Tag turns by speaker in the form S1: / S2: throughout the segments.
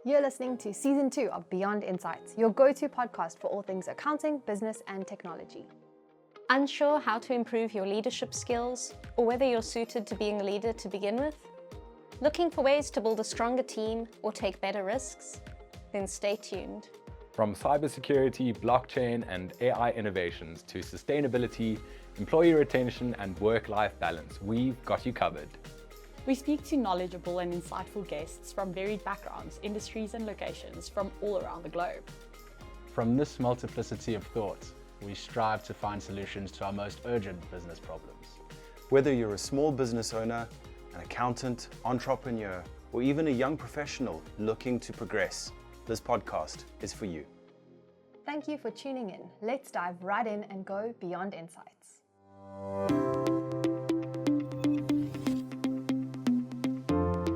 S1: You're listening to Season 2 of Beyond Insights, your go-to podcast for all things accounting, business, and technology.
S2: Unsure how to improve your leadership skills, or whether you're suited to being a leader to begin with? Looking for ways to build a stronger team or take better risks? Then stay tuned.
S3: From cybersecurity, blockchain, and AI innovations to sustainability, employee retention, and work-life balance, we've got you covered.
S4: We speak to knowledgeable and insightful guests from varied backgrounds, industries, and locations from all around the globe.
S5: From this multiplicity of thought, we strive to find solutions to our most urgent business problems.
S6: Whether you're a small business owner, an accountant, entrepreneur, or even a young professional looking to progress, this podcast is for you.
S1: Thank you for tuning in. Let's dive right in and go beyond insights.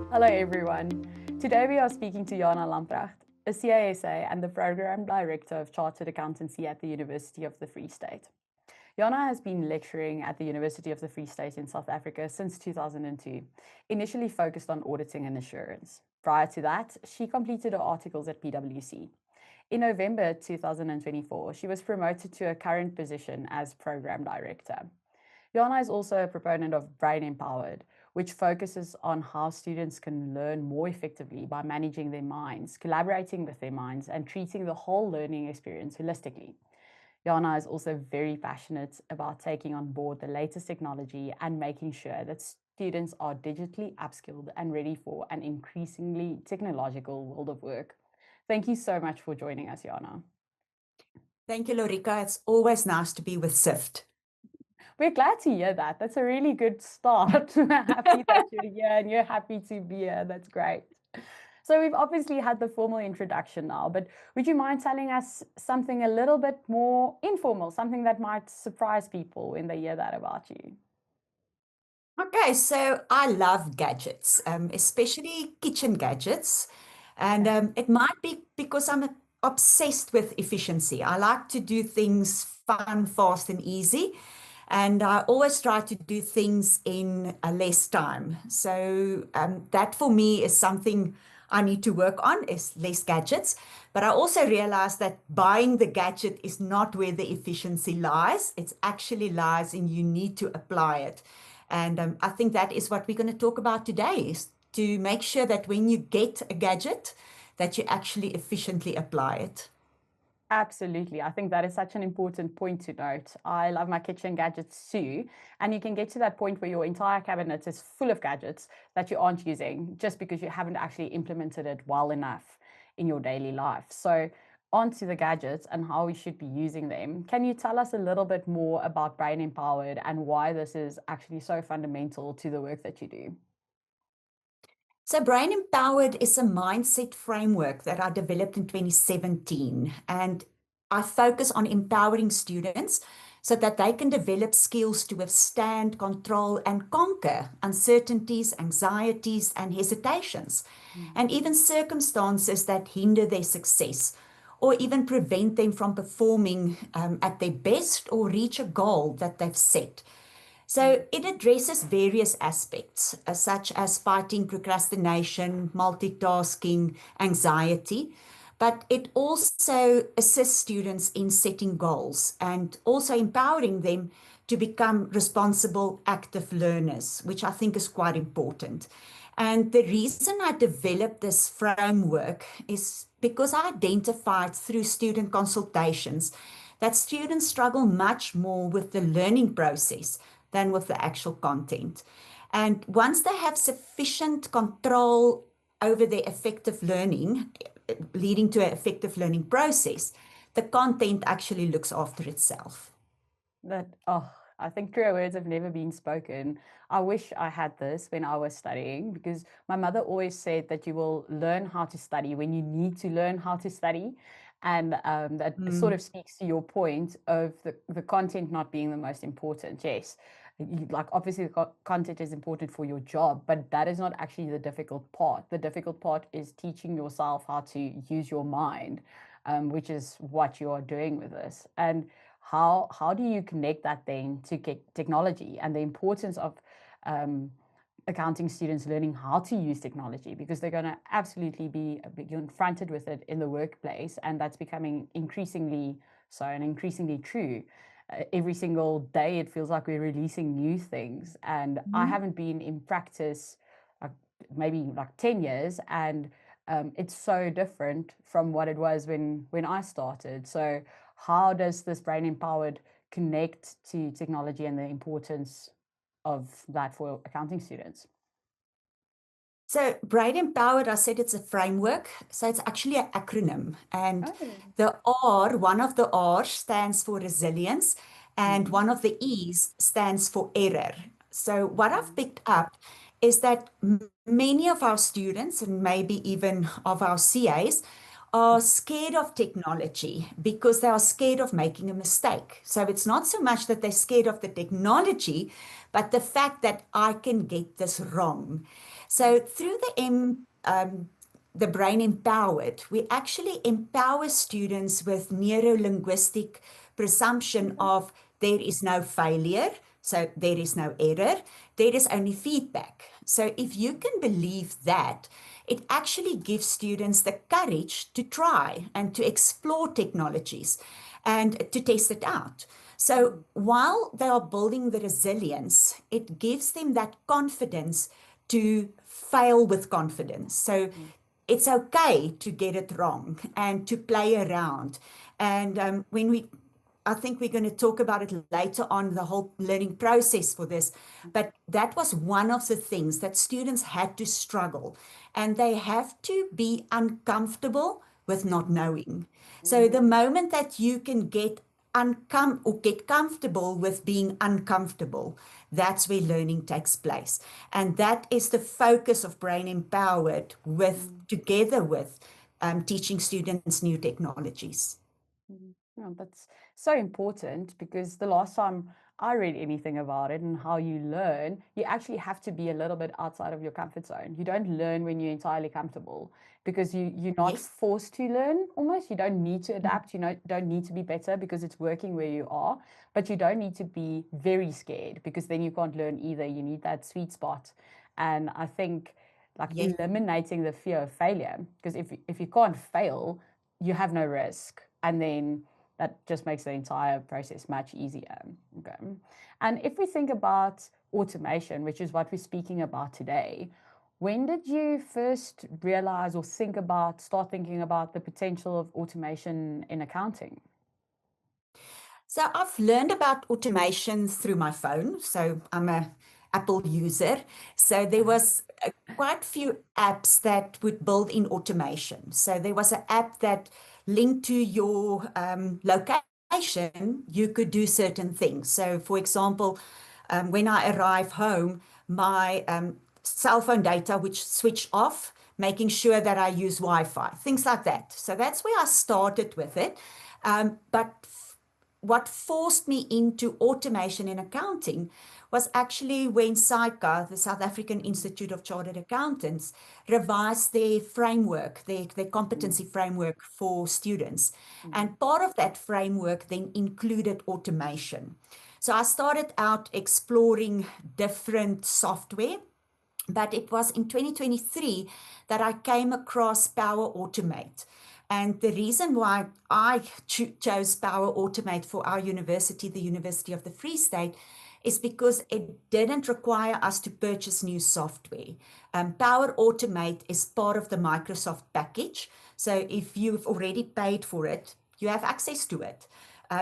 S4: Hello everyone. Today we are speaking to Jana Lamprecht, a CASA and the Program Director of Chartered Accountancy at the University of the Free State. Jana has been lecturing at the University of the Free State in South Africa since 2002, initially focused on auditing and assurance. Prior to that, she completed her articles at PwC. In November 2024, she was promoted to her current position as Program Director. Jana is also a proponent of Brain Empowered, which focuses on how students can learn more effectively by managing their minds, collaborating with their minds, and treating the whole learning experience holistically. Jana is also very passionate about taking on board the latest technology and making sure that students are digitally upskilled and ready for an increasingly technological world of work. Thank you so much for joining us, Jana.
S7: Thank you, Lorica. It's always nice to be with SIFT.
S4: We're glad to hear that. That's a really good start. Happy that you're here and you're happy to be here. That's great. So we've obviously had the formal introduction now, but would you mind telling us something a little bit more informal, something that might surprise people when they hear that about you?
S7: Okay, so I love gadgets, especially kitchen gadgets. And it might be because I'm obsessed with efficiency. I like to do things fun, fast, and easy. And I always try to do things in less time. So that for me is something I need to work on, is less gadgets. But I also realize that buying the gadget is not where the efficiency lies. It actually lies in you need to apply it. And I think that is what we're going to talk about today, is to make sure that when you get a gadget, that you actually efficiently apply it.
S4: Absolutely. I think that is such an important point to note. I love my kitchen gadgets too. And you can get to that point where your entire cabinet is full of gadgets that you aren't using just because you haven't actually implemented it well enough in your daily life. So onto the gadgets and how we should be using them. Can you tell us a little bit more about Brain Empowered and why this is actually so fundamental to the work that you do?
S7: So Brain Empowered is a mindset framework that I developed in 2017, and I focus on empowering students so that they can develop skills to withstand, control, and conquer uncertainties, anxieties, and hesitations, and even circumstances that hinder their success or even prevent them from performing at their best or reach a goal that they've set. So it addresses various aspects, such as fighting procrastination, multitasking, anxiety, but it also assists students in setting goals and also empowering them to become responsible, active learners, which I think is quite important. And the reason I developed this framework is because I identified through student consultations that students struggle much more with the learning process than with the actual content. And once they have sufficient control over their effective learning, leading to an effective learning process, the content actually looks after itself.
S4: I think truer words have never been spoken. I wish I had this when I was studying, because my mother always said that you will learn how to study when you need to learn how to study. And that sort of speaks to your point of the content not being the most important. Yes, like obviously the content is important for your job, but that is not actually the difficult part. The difficult part is teaching yourself how to use your mind, which is what you are doing with this. And how do you connect that then to technology and the importance of accounting students learning how to use technology, because they're going to absolutely be confronted with it in the workplace, and that's becoming increasingly so and increasingly true. Every single day it feels like we're releasing new things, and I haven't been in practice maybe like 10 years, and it's so different from what it was when I started. So how does this Brain Empowered connect to technology and the importance of that for accounting students?
S7: So Brain Empowered, I said it's a framework. So it's actually an acronym. And the R, one of the R's stands for resilience, and one of the E's stands for error. So what I've picked up is that many of our students, and maybe even of our CAs, are scared of technology because they are scared of making a mistake. So it's not so much that they're scared of the technology, but the fact that I can get this wrong. So through the Brain Empowered, we actually empower students with neuro-linguistic presumption of there is no failure, so there is no error, there is only feedback. So if you can believe that, it actually gives students the courage to try and to explore technologies and to test it out. So while they are building the resilience, it gives them that confidence to fail with confidence. So it's okay to get it wrong and to play around. And I think we're going to talk about it later on, the whole learning process for this. But that was one of the things that students had to struggle. And they have to be uncomfortable with not knowing. So the moment that you can get comfortable with being uncomfortable, that's where learning takes place. And that is the focus of Brain Empowered together with teaching students new technologies.
S4: Oh, that's so important, because the last time I read anything about it and how you learn, you actually have to be a little bit outside of your comfort zone. You don't learn when you're entirely comfortable, because you're not forced to learn almost. You don't need to adapt. You don't need to be better because it's working where you are, but you don't need to be very scared, because then you can't learn either. You need that sweet spot. And I think eliminating the fear of failure, because if you can't fail, you have no risk. And then that just makes the entire process much easier. Okay. And if we think about automation, which is what we're speaking about today, when did you first realize or start thinking about the potential of automation in accounting?
S7: So I've learned about automation through my phone. So I'm a Apple user. So there was quite a few apps that would build in automation. So there was an app that linked to your location, you could do certain things. So for example, when I arrive home, my cell phone data would switch off, making sure that I use Wi-Fi, things like that. So that's where I started with it. But what forced me into automation in accounting was actually when SAICA, the South African Institute of Chartered Accountants, revised their framework, their competency framework for students. And part of that framework then included automation. So I started out exploring different software, but it was in 2023 that I came across Power Automate. And the reason why I chose Power Automate for our university, the University of the Free State, is because it didn't require us to purchase new software. Power Automate is part of the Microsoft package. So if you've already paid for it, you have access to it.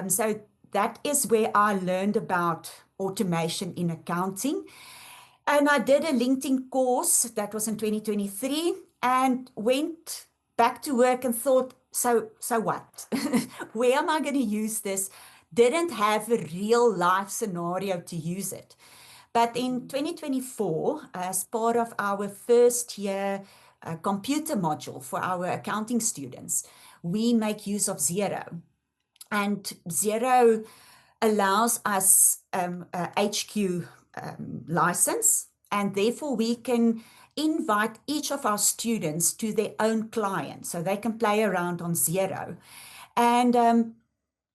S7: So that is where I learned about automation in accounting. And I did a LinkedIn course that was in 2023 and went back to work and thought, so what? Where am I going to use this? Didn't have a real life scenario to use it. But in 2024, as part of our first year computer module for our accounting students, we make use of Xero. And Xero allows us a HQ license, and therefore we can invite each of our students to their own client, so they can play around on Xero. And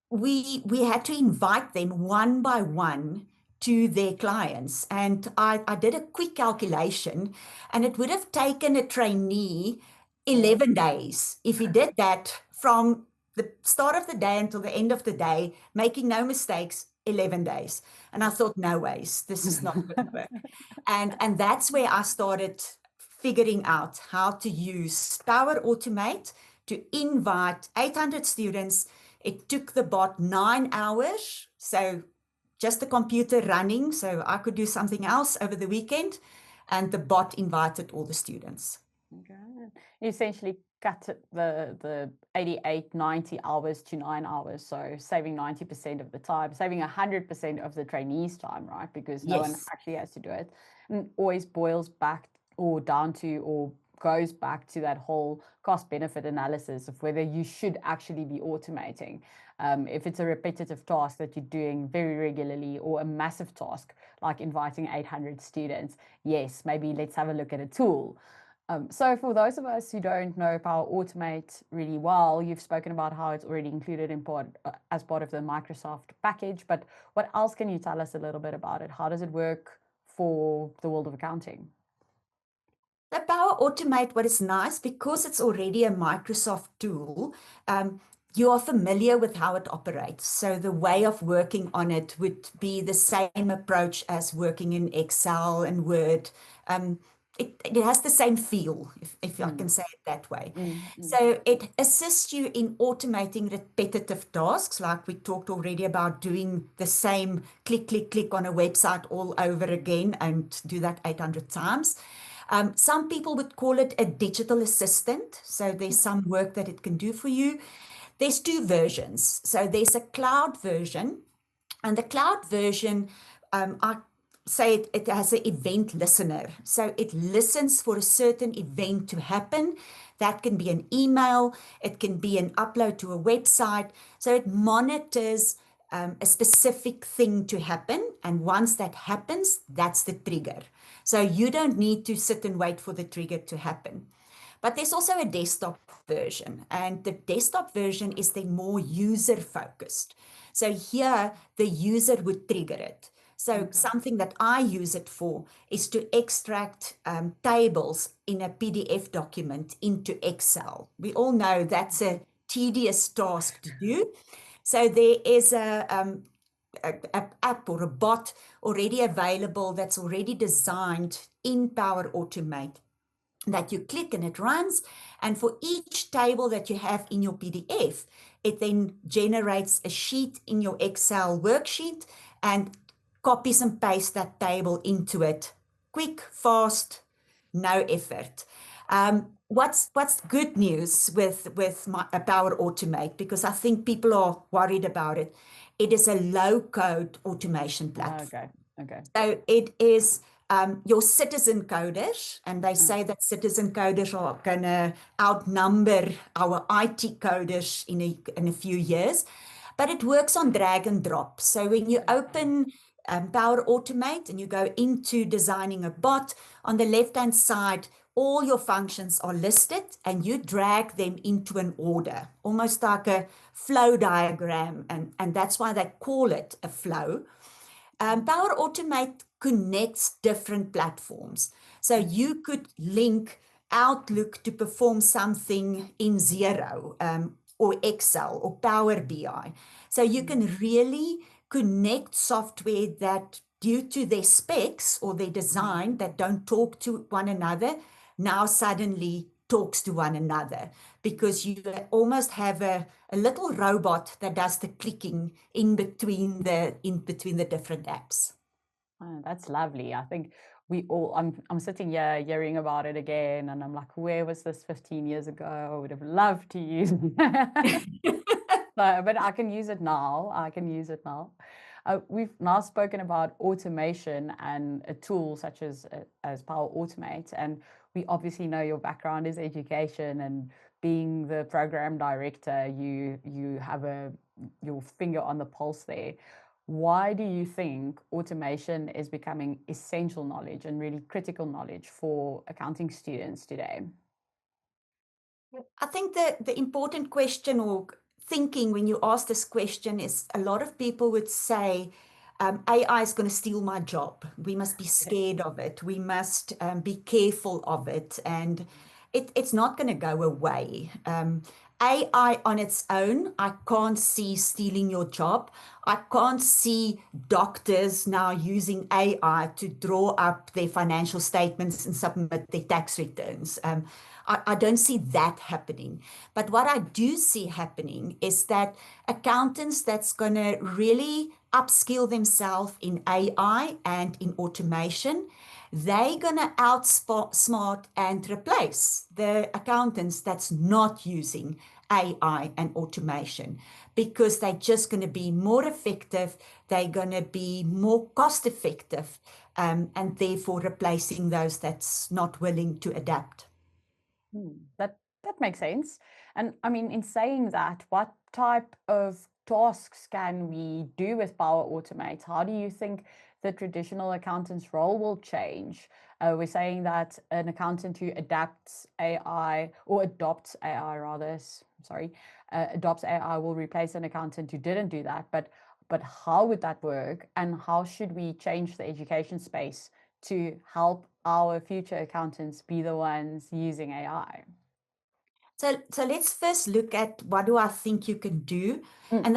S7: we had to invite them one by one to their clients. And I did a quick calculation, and it would have taken a trainee 11 days if he did that from the start of the day until the end of the day, making no mistakes, 11 days. And I thought, no ways, this is not going to work. And that's where I started figuring out how to use Power Automate to invite 800 students. It took the bot 9 hours. So just the computer running, so I could do something else over the weekend. And the bot invited all the students.
S4: Okay. You essentially cut the 88, 90 hours to 9 hours. So saving 90% of the time, saving 100% of the trainees' time, right? Because no one
S7: Yes.
S4: actually has to do it. And always boils back or down to or goes back to that whole cost benefit analysis of whether you should actually be automating. If it's a repetitive task that you're doing very regularly or a massive task like inviting 800 students, yes, maybe let's have a look at a tool. So for those of us who don't know Power Automate really well, you've spoken about how it's already included in as part of the Microsoft package, but what else can you tell us a little bit about it? How does it work for the world of accounting?
S7: The Power Automate, what is nice, because it's already a Microsoft tool, you are familiar with how it operates. So the way of working on it would be the same approach as working in Excel and Word. It has the same feel, if I can say it that way. So it assists you in automating repetitive tasks, like we talked already about doing the same click, click, click on a website all over again and do that 800 times. Some people would call it a digital assistant. So there's some work that it can do for you. There's two versions. So there's a cloud version, and the cloud version, I say it has an event listener. So it listens for a certain event to happen. That can be an email, it can be an upload to a website. So it monitors a specific thing to happen. And once that happens, that's the trigger. So you don't need to sit and wait for the trigger to happen. But there's also a desktop version, and the desktop version is the more user focused. So here the user would trigger it. So something that I use it for is to extract tables in a PDF document into Excel. We all know that's a tedious task to do. So there is a app or a bot already available that's already designed in Power Automate that you click and it runs. And for each table that you have in your PDF, it then generates a sheet in your Excel worksheet and copies and pastes that table into it. Quick, fast, no effort. What's good news with my Power Automate, because I think people are worried about it. It is a low-code automation platform.
S4: Okay.
S7: So it is your citizen coders, and they say that citizen coders are going to outnumber our IT coders in a few years. But it works on drag and drop. So when you open Power Automate and you go into designing a bot, on the left-hand side, all your functions are listed and you drag them into an order, almost like a flow diagram. And that's why they call it a flow. Power Automate connects different platforms. So you could link Outlook to perform something in Xero or Excel or Power BI. So you can really connect software that, due to their specs or their design, that don't talk to one another, now suddenly talks to one another, because you almost have a little robot that does the clicking in between the different apps.
S4: Oh, that's lovely. I think we all, I'm sitting here hearing about it again, and I'm like, where was this 15 years ago? I would have loved to use it. But I can use it now. We've now spoken about automation and a tool such as Power Automate, and we obviously know your background is education, and being the program director, you have your finger on the pulse there. Why do you think automation is becoming essential knowledge and really critical knowledge for accounting students today?
S7: I think the important question or thinking when you ask this question is, a lot of people would say, AI is going to steal my job. We must be scared of it. We must be careful of it. And it's not going to go away. AI on its own, I can't see stealing your job. I can't see doctors now using AI to draw up their financial statements and submit their tax returns. I don't see that happening. But what I do see happening is that accountants that's going to really upskill themselves in AI and in automation, they're going to outsmart and replace the accountants that's not using AI and automation, because they're just going to be more effective, they're going to be more cost effective, and therefore replacing those that's not willing to adapt.
S4: That makes sense. And I mean, in saying that, what type of tasks can we do with Power Automate? How do you think the traditional accountant's role will change? We're saying that an accountant who adapts AI, or adopts AI rather, adopts AI will replace an accountant who didn't do that. But how would that work? And how should we change the education space to help our future accountants be the ones using AI?
S7: So let's first look at what do I think you can do? And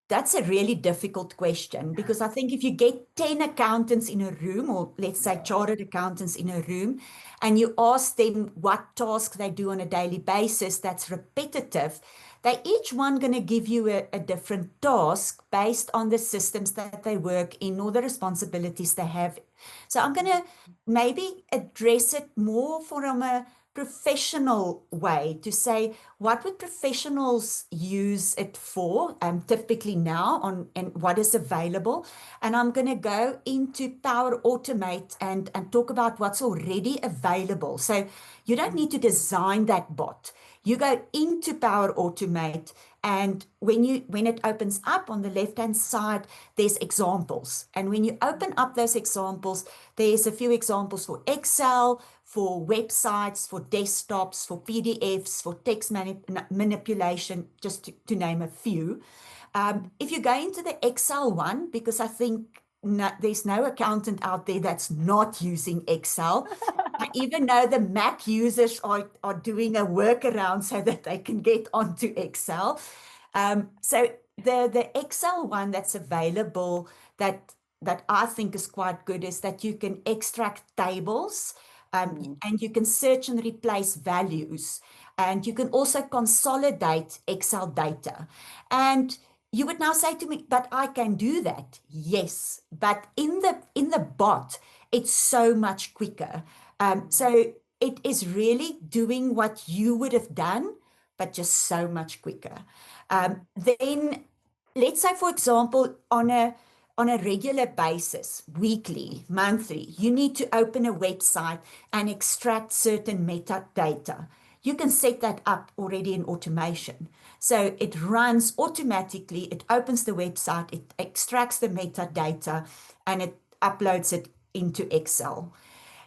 S7: that's a really difficult question, because I think if you get 10 accountants in a room, or let's say chartered accountants in a room, and you ask them what task they do on a daily basis that's repetitive, they're each one going to give you a different task based on the systems that they work in or the responsibilities they have. So I'm going to maybe address it more from a professional way, to say what would professionals use it for, typically now, and what is available. And I'm going to go into Power Automate and talk about what's already available. So you don't need to design that bot. You go into Power Automate, and when it opens up on the left-hand side, there's examples. And when you open up those examples, there's a few examples for Excel, for websites, for desktops, for PDFs, for text manipulation, just to name a few. If you go into the Excel one, because I think there's no accountant out there that's not using Excel. I even know the Mac users are doing a workaround so that they can get onto Excel. So the Excel one that's available that I think is quite good is that you can extract tables, and you can search and replace values. And you can also consolidate Excel data. And you would now say to me, but I can do that. Yes, but in the bot, it's so much quicker. So it is really doing what you would have done, but just so much quicker. Then let's say, for example, on a regular basis, weekly, monthly, you need to open a website and extract certain metadata. You can set that up already in automation. So it runs automatically, it opens the website, it extracts the metadata, and it uploads it into Excel.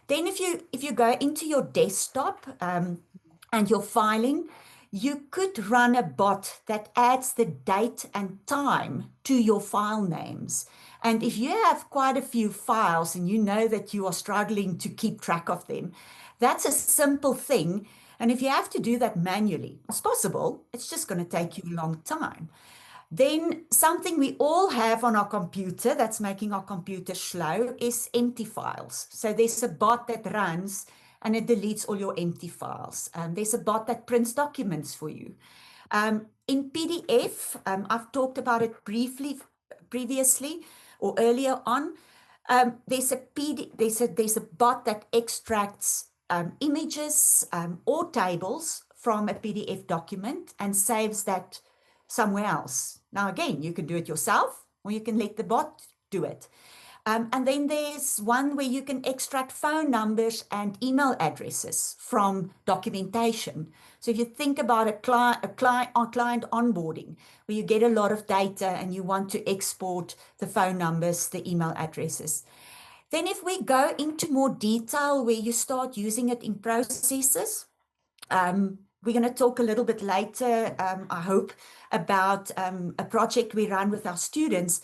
S7: Then if you go into your desktop and your filing, you could run a bot that adds the date and time to your file names. And if you have quite a few files and you know that you are struggling to keep track of them, that's a simple thing. And if you have to do that manually, it's possible. It's just going to take you a long time. Then something we all have on our computer that's making our computer slow is empty files. So there's a bot that runs and it deletes all your empty files. There's a bot that prints documents for you. In PDF, I've talked about it briefly previously or earlier on. There's a bot that extracts images or tables from a PDF document and saves that somewhere else. Now, again, you can do it yourself or you can let the bot do it. And then there's one where you can extract phone numbers and email addresses from documentation. So if you think about a client onboarding, where you get a lot of data and you want to export the phone numbers, the email addresses. Then if we go into more detail where you start using it in processes, we're going to talk a little bit later, I hope, about a project we run with our students.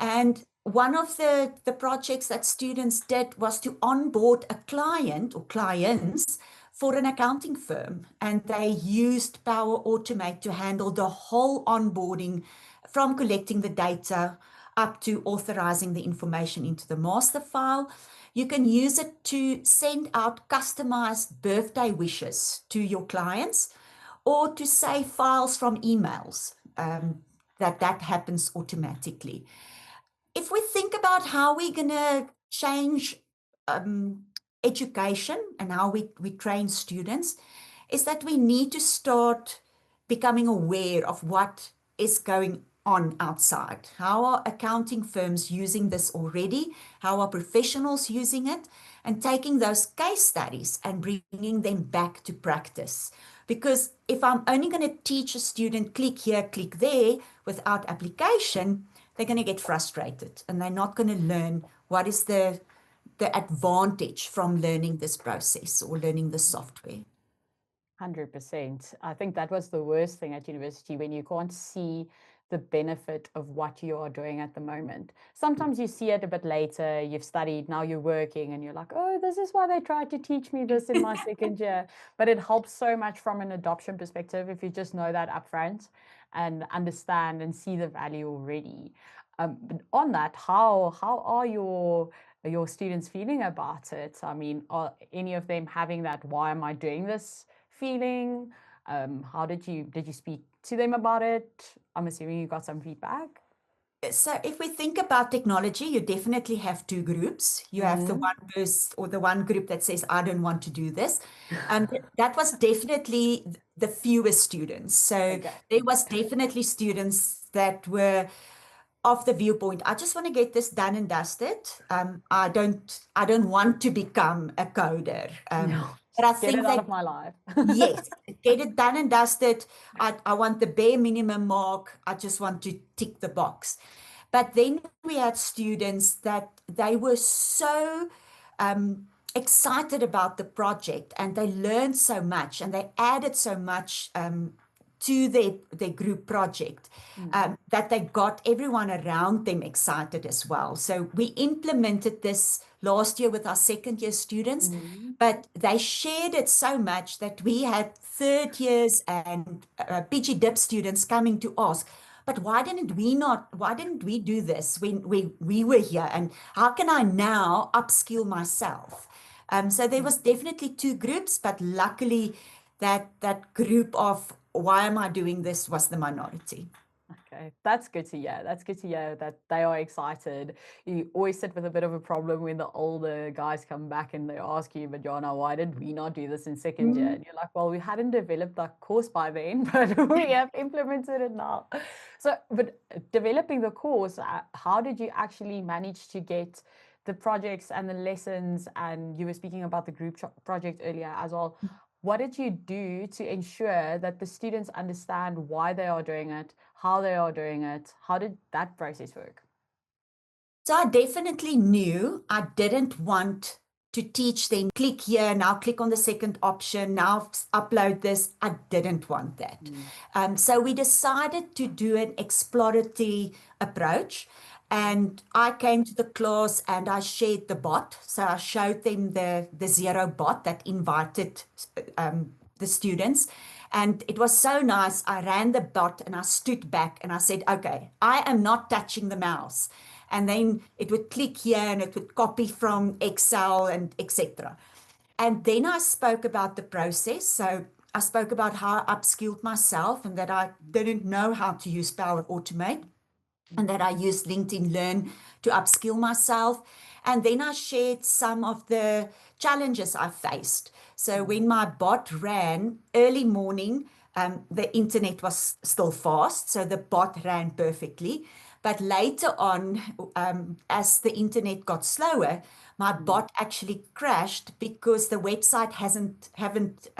S7: And one of the projects that students did was to onboard a client or clients for an accounting firm. And they used Power Automate to handle the whole onboarding from collecting the data up to authorizing the information into the master file. You can use it to send out customized birthday wishes to your clients or to save files from emails. That happens automatically. If we think about how we're going to change education and how we train students, is that we need to start becoming aware of what is going on outside. How are accounting firms using this already? How are professionals using it? And taking those case studies and bringing them back to practice. Because if I'm only going to teach a student click here, click there without application, they're going to get frustrated and they're not going to learn what is the advantage from learning this process or learning the software.
S4: 100%. I think that was the worst thing at university, when you can't see the benefit of what you are doing at the moment. Sometimes you see it a bit later, you've studied, now you're working, and you're like, oh, this is why they tried to teach me this in my second year. But it helps so much from an adoption perspective if you just know that upfront and understand and see the value already. But on that, how are your students feeling about it? I mean, are any of them having that, why am I doing this feeling? How did you speak to them about it? I'm assuming you got some feedback.
S7: So if we think about technology, you definitely have two groups. You have the one person or the one group that says, I don't want to do this. That was definitely the fewest students. So there was definitely students that were of the viewpoint, I just want to get this done and dusted. I don't want to become a coder. But I think
S4: get it out of my life.
S7: Yes, get it done and dusted. I want the bare minimum mark. I just want to tick the box. But then we had students that they were so excited about the project and they learned so much and they added so much to their group project that they got everyone around them excited as well. So we implemented this last year with our second year students, but they shared it so much that we had third years and PG Dip students coming to ask, but why didn't we do this when we were here? And how can I now upskill myself? So there was definitely two groups, but luckily that group of why am I doing this was the minority.
S4: Okay, that's good to hear. That's good to hear that they are excited. You always sit with a bit of a problem when the older guys come back and they ask you, but Jana, why did we not do this in second year? And you're like, well, we hadn't developed that course by then, but we have implemented it now. So, but developing the course, how did you actually manage to get the projects and the lessons? And you were speaking about the group project earlier as well. What did you do to ensure that the students understand why they are doing it, how they are doing it? How did that process work?
S7: So I definitely knew I didn't want to teach them, click here, now click on the second option, now upload this. I didn't want that. So we decided to do an exploratory approach. And I came to the class and I shared the bot. So I showed them the Zero bot that invited the students. And it was so nice. I ran the bot and I stood back and I said, okay, I am not touching the mouse. And then it would click here and it would copy from Excel and etc. And then I spoke about the process. So I spoke about how I upskilled myself and that I didn't know how to use Power Automate, and that I used LinkedIn Learn to upskill myself. And then I shared some of the challenges I faced. So when my bot ran early morning, the internet was still fast, so the bot ran perfectly. But later on, as the internet got slower, my bot actually crashed because the website haven't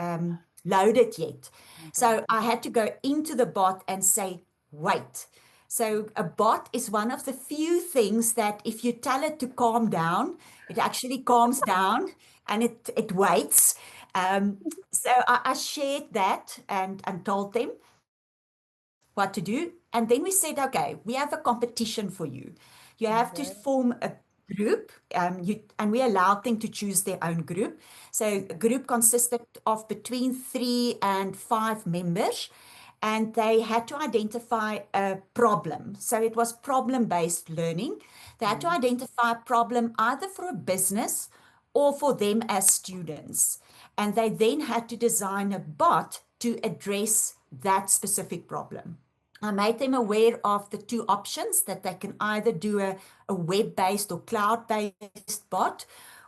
S7: loaded yet. So I had to go into the bot and say, wait. So a bot is one of the few things that if you tell it to calm down, it actually calms down and it waits. So I shared that and told them what to do. And then we said, okay, we have a competition for you. You have to form a group, and we allowed them to choose their own group. So a group consisted of between 3 and 5 members, and they had to identify a problem. So it was problem-based learning. They had to identify a problem either for a business or for them as students. And they then had to design a bot to address that specific problem. I made them aware of the 2 options, that they can either do a web-based or cloud-based bot,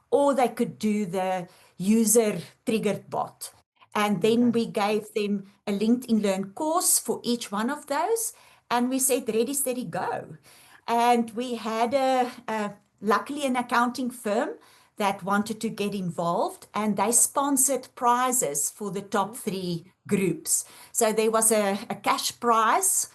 S7: or they could do the user-triggered bot. And then we gave them a LinkedIn Learn course for each one of those, and we said, ready, steady, go. And we had luckily an accounting firm that wanted to get involved, and they sponsored prizes for the top 3 groups. So there was a cash prize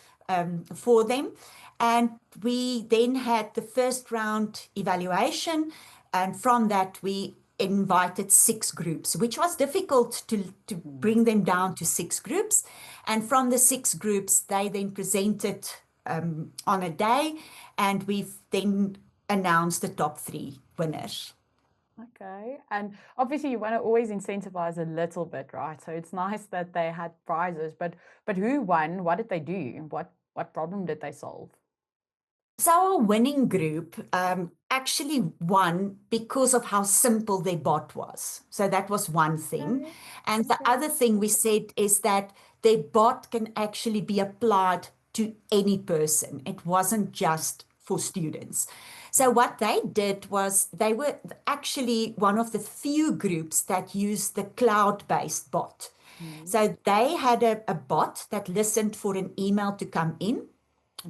S7: for them. And we then had the first round evaluation. And from that, we invited 6 groups, which was difficult to bring them down to 6 groups. And from the 6 groups, they then presented on a day, and we've then announced the top 3 winners.
S4: Okay. And obviously you want to always incentivize a little bit, right? So it's nice that they had prizes, but who won? What did they do? What problem did they solve?
S7: So our winning group actually won because of how simple their bot was. So that was one thing. And the other thing we said is that their bot can actually be applied to any person. It wasn't just for students. So what they did was they were actually one of the few groups that used the cloud-based bot. So they had a bot that listened for an email to come in.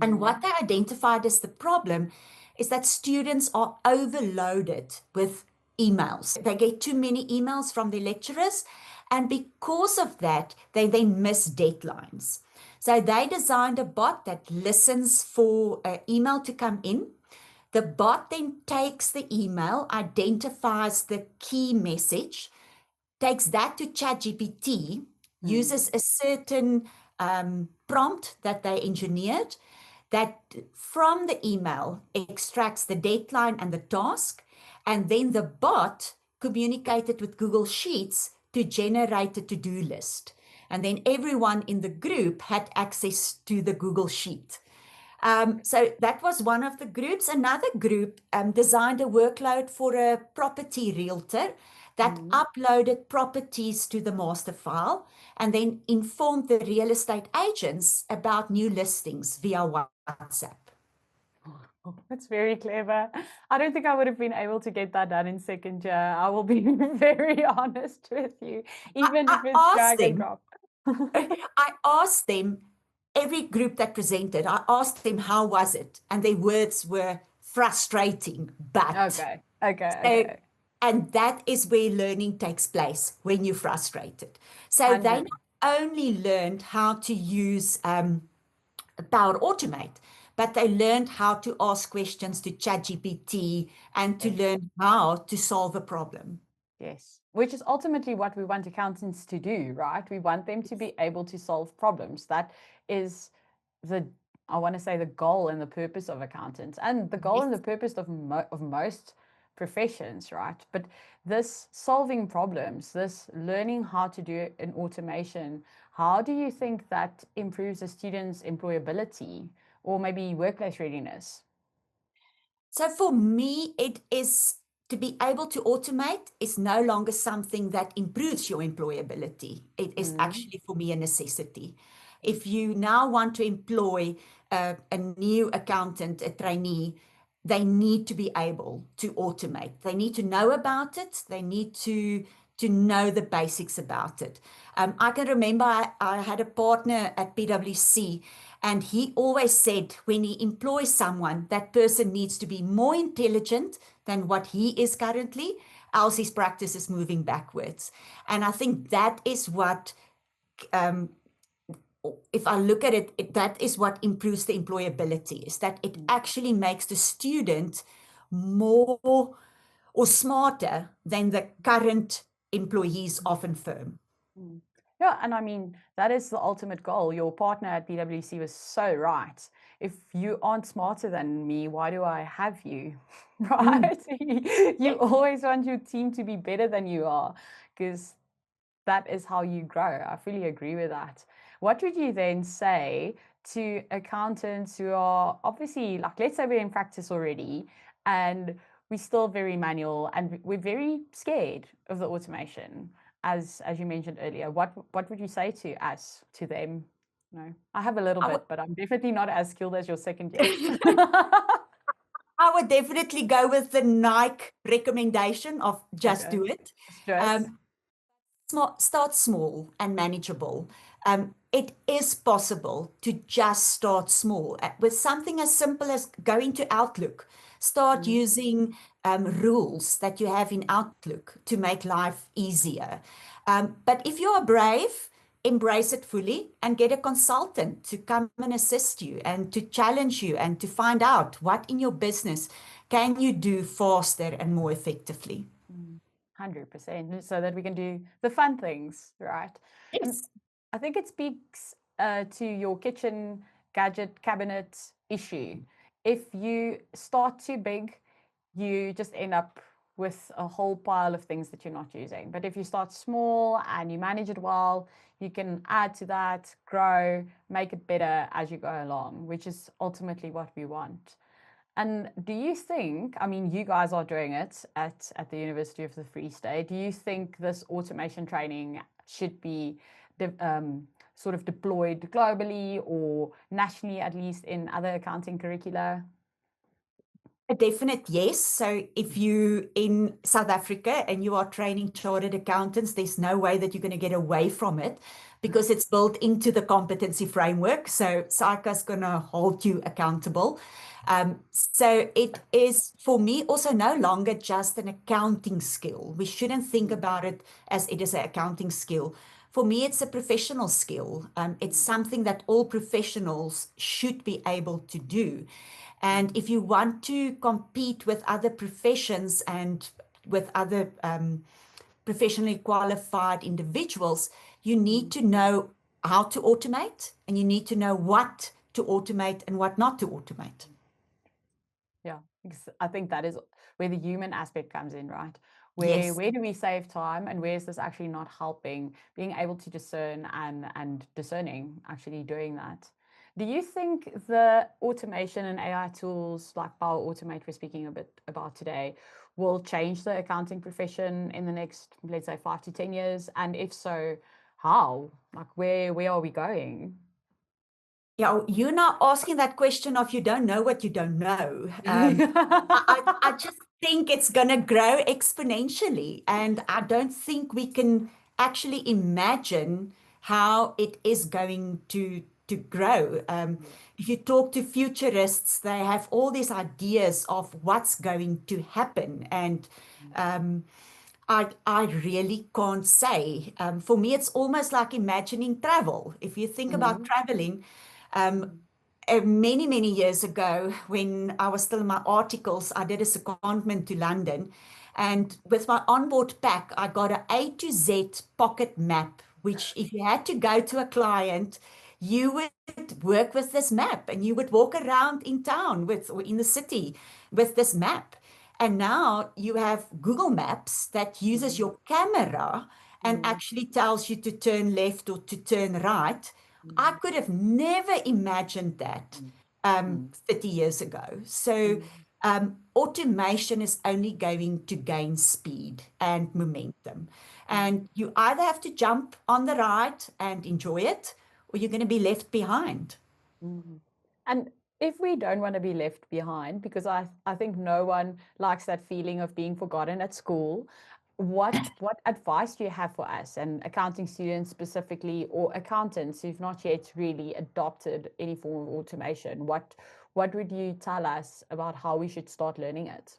S7: And what they identified as the problem is that students are overloaded with emails. They get too many emails from their lecturers, and because of that, they then miss deadlines. So they designed a bot that listens for an email to come in. The bot then takes the email, identifies the key message, takes that to ChatGPT, uses a certain prompt that they engineered, that from the email extracts the deadline and the task, and then the bot communicated with Google Sheets to generate a to-do list. And then everyone in the group had access to the Google Sheet. So that was one of the groups. Another group designed a workload for a property realtor that uploaded properties to the master file and then informed the real estate agents about new listings via WhatsApp.
S4: That's very clever. I don't think I would have been able to get that done in second year. I will be very honest with you, even if it's drag and drop.
S7: I asked them, every group that presented, I asked them, how was it? And their words were frustrating, but.
S4: Okay.
S7: And that is where learning takes place, when you're frustrated. So they not only learned how to use Power Automate, but they learned how to ask questions to ChatGPT and to learn how to solve a problem.
S4: Yes, which is ultimately what we want accountants to do, right? We want them to be able to solve problems. That is I want to say the goal and the purpose of accountants, and the goal and the purpose of most professions, right? But this solving problems, this learning how to do an automation, how do you think that improves a student's employability or maybe workplace readiness?
S7: So for me, it is to be able to automate is no longer something that improves your employability. It is actually, for me, a necessity. If you now want to employ a new accountant, a trainee, they need to be able to automate. They need to know about it. They need to know the basics about it. I can remember I had a partner at PwC, and he always said when he employs someone, that person needs to be more intelligent than what he is currently, else his practice is moving backwards. And I think that is what, if I look at it, that is what improves the employability, is that it actually makes the student more or smarter than the current employees of a firm.
S4: Yeah, and I mean, that is the ultimate goal. Your partner at PwC was so right. If you aren't smarter than me, why do I have you? Right? You always want your team to be better than you are, because that is how you grow. I fully agree with that. What would you then say to accountants who are obviously, like, let's say we're in practice already and we're still very manual and we're very scared of the automation, as you mentioned earlier? What would you say to us, to them? No, I have a little
S7: I
S4: bit,
S7: would
S4: but I'm definitely not as skilled as your second year.
S7: I would definitely go with the Nike recommendation of just
S4: Okay.
S7: do it.
S4: Stress.
S7: Start small and manageable. It is possible to just start small with something as simple as going to Outlook. Start using rules that you have in Outlook to make life easier. But if you are brave, embrace it fully and get a consultant to come and assist you and to challenge you and to find out what in your business can you do faster and more effectively.
S4: 100%, so that we can do the fun things, right? And
S7: Yes.
S4: I think it speaks to your kitchen gadget cabinet issue. If you start too big, you just end up with a whole pile of things that you're not using. But if you start small and you manage it well, you can add to that, grow, make it better as you go along, which is ultimately what we want. And do you think, I mean, you guys are doing it at the University of the Free State, do you think this automation training should be sort of deployed globally or nationally, at least in other accounting curricula?
S7: A definite yes. So if you in South Africa and you are training chartered accountants, there's no way that you're going to get away from it because it's built into the competency framework. So SAICA's going to hold you accountable. So it is, for me, also no longer just an accounting skill. We shouldn't think about it as it is an accounting skill. For me, it's a professional skill. It's something that all professionals should be able to do. And if you want to compete with other professions and with other professionally qualified individuals, you need to know how to automate and you need to know what to automate and what not to automate.
S4: Yeah, because I think that is where the human aspect comes in, right?
S7: Yes.
S4: Where do we save time and where is this actually not helping? Being able to discern and discerning, actually doing that. Do you think the automation and AI tools like Power Automate we're speaking a bit about today will change the accounting profession in the next, let's say, 5 to 10 years? And if so, how? Like where are we going?
S7: Yeah, you're not asking that question of you don't know what you don't know. I just think it's going to grow exponentially, and I don't think we can actually imagine how it is going to grow. If you talk to futurists, they have all these ideas of what's going to happen, and I really can't say. For me, it's almost like imagining travel. If you think about traveling, many years ago, when I was still in my articles, I did a secondment to London. And with my onboard pack, I got an A to Z pocket map, which if you had to go to a client, you would work with this map and you would walk around in town or in the city with this map. And now you have Google Maps that uses your camera and actually tells you to turn left or to turn right. I could have never imagined that 30 years ago. So automation is only going to gain speed and momentum. And you either have to jump on the ride and enjoy it, or you're going to be left behind.
S4: And if we don't want to be left behind, because I think no one likes that feeling of being forgotten at school, what advice do you have for us and accounting students specifically, or accountants who've not yet really adopted any form of automation? What would you tell us about how we should start learning it?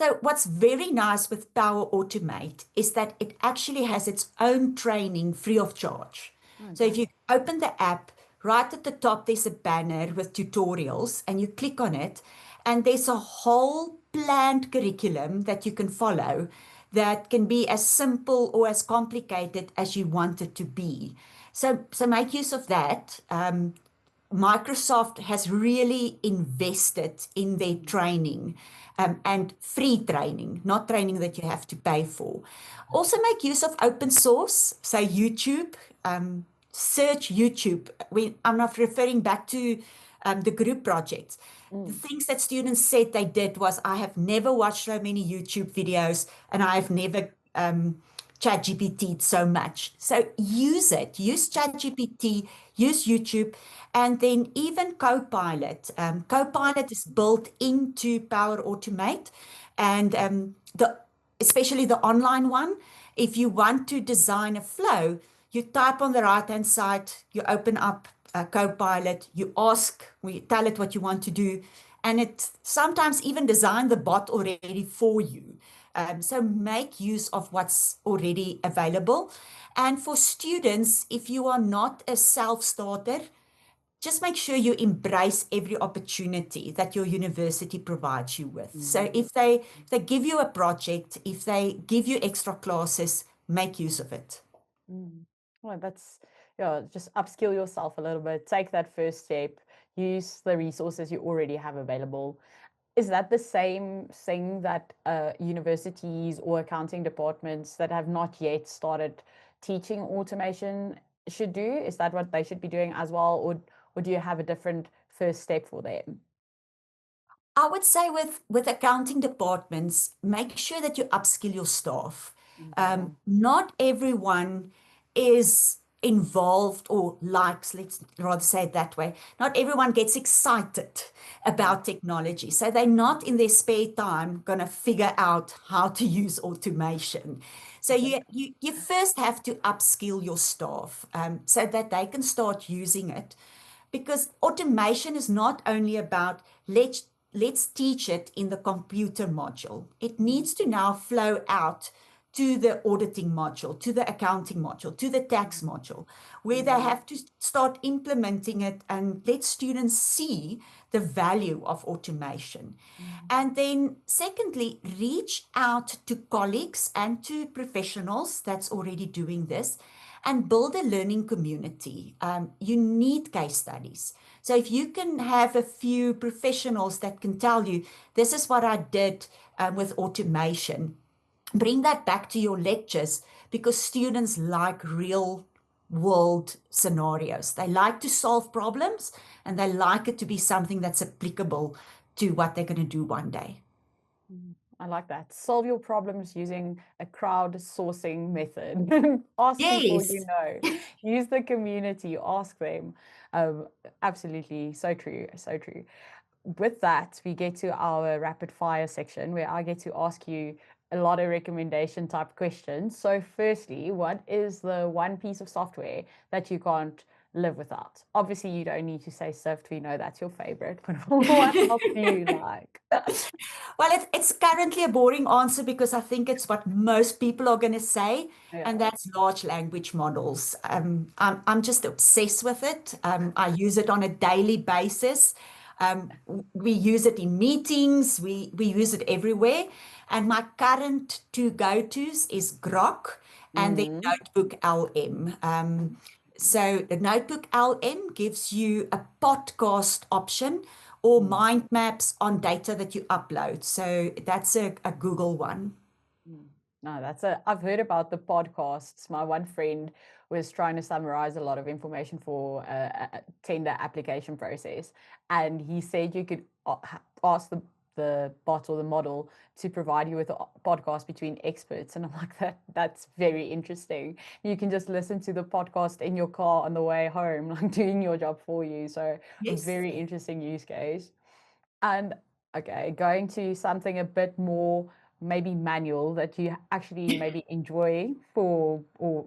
S7: So what's very nice with Power Automate is that it actually has its own training free of charge. So if you open the app, right at the top, there's a banner with tutorials and you click on it and there's a whole planned curriculum that you can follow that can be as simple or as complicated as you want it to be. So make use of that. Microsoft has really invested in their training, and free training, not training that you have to pay for. Also make use of open source, so YouTube. Search YouTube. I'm not referring back to the group projects. The things that students said they did was, I have never watched so many YouTube videos, and I have never ChatGPT so much. So use it. Use ChatGPT, use YouTube, and then even Copilot. Copilot is built into Power Automate, and especially the online one. If you want to design a flow, you type on the right-hand side, you open up Copilot, you tell it what you want to do, and it sometimes even design the bot already for you. So make use of what's already available. And for students, if you are not a self-starter, just make sure you embrace every opportunity that your university provides you with. So if they give you a project, if they give you extra classes, make use of it.
S4: Well, that's, just upskill yourself a little bit, take that first step, use the resources you already have available. Is that the same thing that universities or accounting departments that have not yet started teaching automation should do? Is that what they should be doing as well? Or do you have a different first step for them?
S7: I would say with accounting departments, make sure that you upskill your staff. Not everyone is involved or likes, let's rather say it that way. Not everyone gets excited about technology. So they're not in their spare time going to figure out how to use automation. So you first have to upskill your staff so that they can start using it. Because automation is not only about let's teach it in the computer module. It needs to now flow out to the auditing module, to the accounting module, to the tax module, where they have to start implementing it and let students see the value of automation. And then secondly, reach out to colleagues and to professionals that's already doing this and build a learning community. You need case studies. So if you can have a few professionals that can tell you, this is what I did with automation, bring that back to your lectures, because students like real world scenarios. They like to solve problems, and they like it to be something that's applicable to what they're going to do one day.
S4: I like that. Solve your problems using a crowdsourcing method. Ask people
S7: Yes.
S4: you know. Use the community. Ask them. Absolutely. So true. So true. With that, we get to our rapid fire section where I get to ask you a lot of recommendation type questions. So firstly, what is the one piece of software that you can't live without? Obviously, you don't need to say Swift. We know that's your favorite, but what else do you like?
S7: Well, it's currently a boring answer because I think it's what most people are going to say, and that's large language models. I'm just obsessed with it. I use it on a daily basis. We use it in meetings. We use it everywhere. And my current two go-tos is Grok and then Notebook LM. So the Notebook LM gives you a podcast option or mind maps on data that you upload. So that's a Google one.
S4: No, I've heard about the podcasts. My one friend was trying to summarize a lot of information for a tender application process. And he said you could ask the bot or the model to provide you with a podcast between experts. And I'm like, that's very interesting. You can just listen to the podcast in your car on the way home, like doing your job for you. So
S7: Yes.
S4: a very interesting use case. And okay, going to something a bit more maybe manual that you actually maybe enjoy for or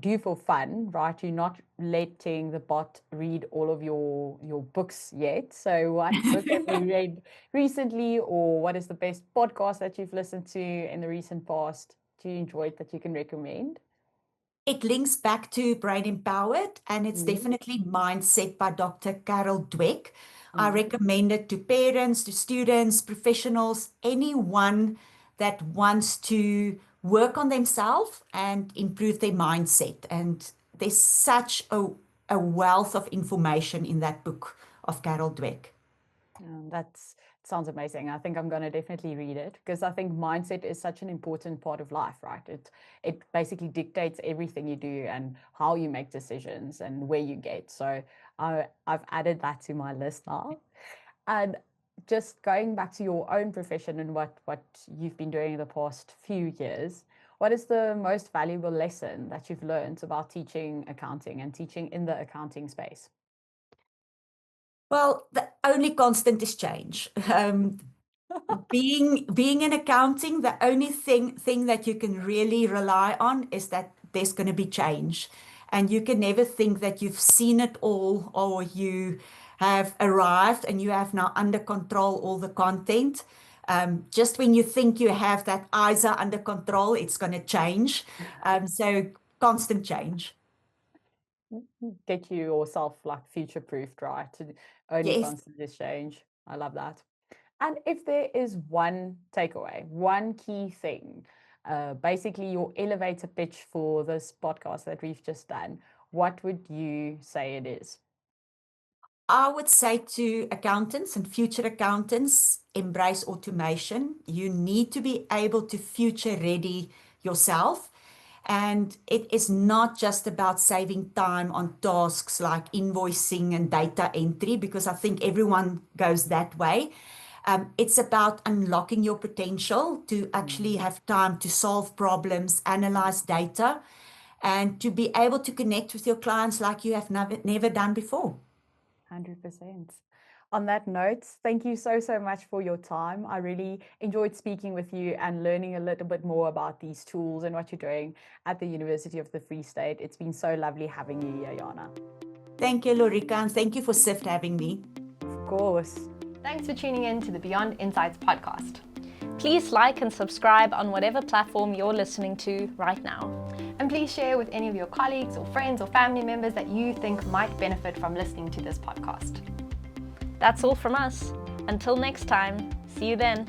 S4: do for fun, right? You're not letting the bot read all of your books yet. So what book have you read recently, or what is the best podcast that you've listened to in the recent past? Do you enjoy it that you can recommend?
S7: It links back to Brain Empowered, and it's definitely Mindset by Dr. Carol Dweck. I recommend it to parents, to students, professionals, anyone that wants to work on themselves and improve their mindset. And there's such a wealth of information in that book of Carol Dweck.
S4: That sounds amazing. I think I'm going to definitely read it because I think mindset is such an important part of life, right? It basically dictates everything you do and how you make decisions and where you get. So I've added that to my list now. And just going back to your own profession and what you've been doing in the past few years, what is the most valuable lesson that you've learned about teaching accounting and teaching in the accounting space?
S7: Well, the only constant is change. Being in accounting, the only thing that you can really rely on is that there's going to be change. And you can never think that you've seen it all or you have arrived and you have now under control all the content. Just when you think you have that ISA under control, it's going to change. So constant change.
S4: Get you yourself like future-proofed, right? Only
S7: Yes.
S4: constant is change. I love that. And if there is one takeaway, one key thing, basically your elevator pitch for this podcast that we've just done, what would you say it is?
S7: I would say to accountants and future accountants, embrace automation. You need to be able to future ready yourself. And it is not just about saving time on tasks like invoicing and data entry, because I think everyone goes that way. It's about unlocking your potential to actually have time to solve problems, analyze data, and to be able to connect with your clients like you have never done before.
S4: 100%. On that note, thank you so much for your time. I really enjoyed speaking with you and learning a little bit more about these tools and what you're doing at the University of the Free State. It's been so lovely having you here, Jana.
S7: Thank you, Lorika, and thank you for SIFT having me.
S4: Of course.
S1: Thanks for tuning in to the Beyond Insights podcast.
S2: Please like and subscribe on whatever platform you're listening to right now.
S1: And please share with any of your colleagues or friends or family members that you think might benefit from listening to this podcast.
S2: That's all from us. Until next time, see you then.